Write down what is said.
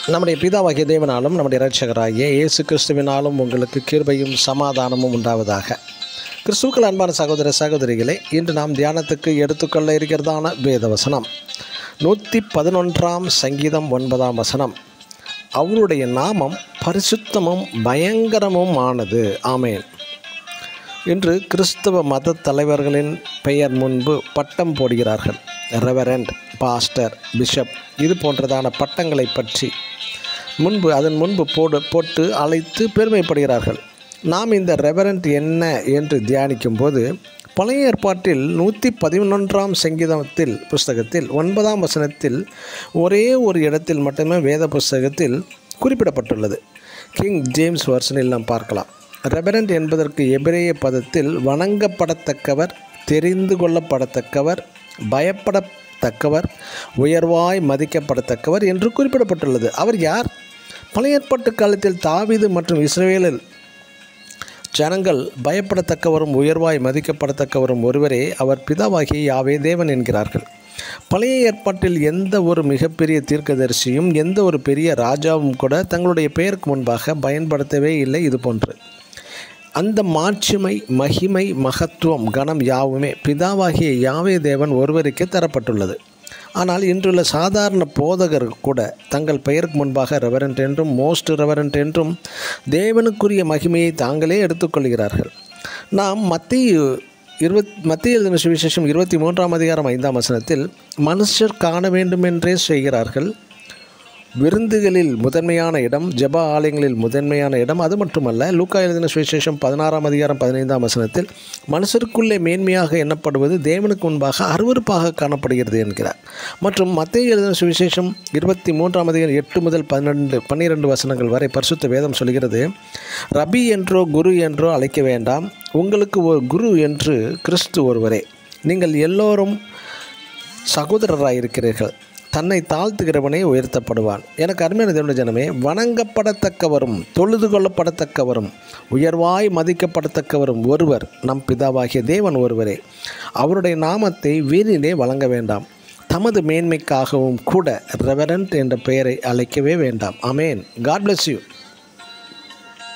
நம்முடைய பிதாவாகிய தேவனாலும் நம்முடைய இரட்சகராகிய இயேசு கிறிஸ்துவினாலும் உங்களுக்கு கிருபையும் சமாதானமும் உண்டாவதாக. கிறிஸ்துவுக்கள் அன்பான சகோதர சகோதரிகளே, இன்று நாம் தியானத்துக்கு எடுத்துக்கொள்ள இருக்கிறதான வேதவசனம் 111 சங்கீதம் 9 அவருடைய நாமம் பரிசுத்தமும் பயங்கரமும் ஆனது. ஆமேன். இன்று கிறிஸ்தவ மத தலைவர்களின் பெயர் முன்பு பட்டம் போடுகிறார்கள். ரெவரண்ட், பாஸ்டர், பிஷப் இது போன்றதான பட்டங்களை பற்றி அதன் முன்பு போட்டு அழைத்து பெருமைப்படுகிறார்கள். நாம் இந்த ரெவரண்ட் என்ன என்று தியானிக்கும் போது பழைய ஏற்பாட்டில் 111 சங்கீதத்தில் புஸ்தகத்தில் 9 ஒரே ஒரு இடத்தில் மட்டுமே வேத புஸ்தகத்தில் குறிப்பிடப்பட்டுள்ளது. கிங் ஜேம்ஸ் வெர்ஷனில் நாம் பார்க்கலாம். ரெவரண்ட் என்பதற்கு எபிரேய பதத்தில் வணங்கப்படத்தக்கவர், தெரிந்து கொள்ளப்படத்தக்கவர், பயப்படத்தக்கவர், உயர்வாய் மதிக்கப்படத்தக்கவர் என்று குறிப்பிடப்பட்டுள்ளது. அவர் யார்? பழைய ஏற்பாட்டு காலத்தில் தாவீது மற்றும் இஸ்ரவேலில் ஜனங்கள் பயப்படத்தக்கவரும் உயர்வாய் மதிக்கப்படத்தக்கவரும் ஒருவரே. அவர் பிதாவாகிய யாவே தேவன் என்கிறார்கள். பழைய ஏற்பாட்டில் எந்த ஒரு மிகப்பெரிய தீர்க்கதரிசியும் எந்த ஒரு பெரிய ராஜாவும் கூட தங்களுடைய பெயருக்கு முன்பாக பயன்படுத்தவே இல்லை. இது போன்று அந்த மாட்சிமை, மகிமை, மகத்துவம், கனம் யாவுமே பிதாவாகிய யாவே தேவன் ஒருவருக்கே தரப்பட்டுள்ளது. ஆனால் இன்றுள்ள சாதாரண போதகர் கூட தங்கள் பெயருக்கு முன்பாக ரெவரண்ட் என்றும் மோஸ்ட் ரெவரண்ட் என்றும் தேவனுக்குரிய மகிமையை தாங்களே எடுத்துக்கொள்கிறார்கள். நாம் மத்திய எழுதின சுவிசேஷம் 23 மனுஷர் காண வேண்டுமென்றே செய்கிறார்கள். விருந்துகளில் முதன்மையான இடம், ஜெப ஆலயங்களில் முதன்மையான இடம். அது மட்டுமல்ல, லூக்கா எழுதின சுவிசேஷம் 16 மனுஷருக்குள்ளே மேன்மையாக எண்ணப்படுவது தேவனுக்கு முன்பாக அருவருப்பாக காணப்படுகிறது என்கிறார். மற்றும் மத்தேயு எழுதின சுவிசேஷம் 23 8 முதல் 12 வரை பரிசுத்த வேதம் சொல்கிறது, ரபி என்றோ குரு என்றோ அழைக்க வேண்டாம், உங்களுக்கு ஒரு குரு என்று கிறிஸ்து ஒருவரே. நீங்கள் எல்லோரும் சகோதரராயிருக்கிறீர்கள். தன்னை தாழ்த்துகிறவனே உயர்த்தப்படுவான். எனக்கு அருமையான தேவனுடைய ஜனமே, வணங்கப்படத்தக்கவரும் தொழுது கொள்ளப்படத்தக்கவரும் உயர்வாய் மதிக்கப்படத்தக்கவரும் ஒருவர், நம் பிதாவாகிய தேவன் ஒருவரே. அவருடைய நாமத்தை வீணிலே வழங்க வேண்டாம். தமது மேன்மைக்காகவும் கூட ரெவரண்ட் என்ற பெயரை அழைக்கவே வேண்டாம். ஆமேன். God bless you.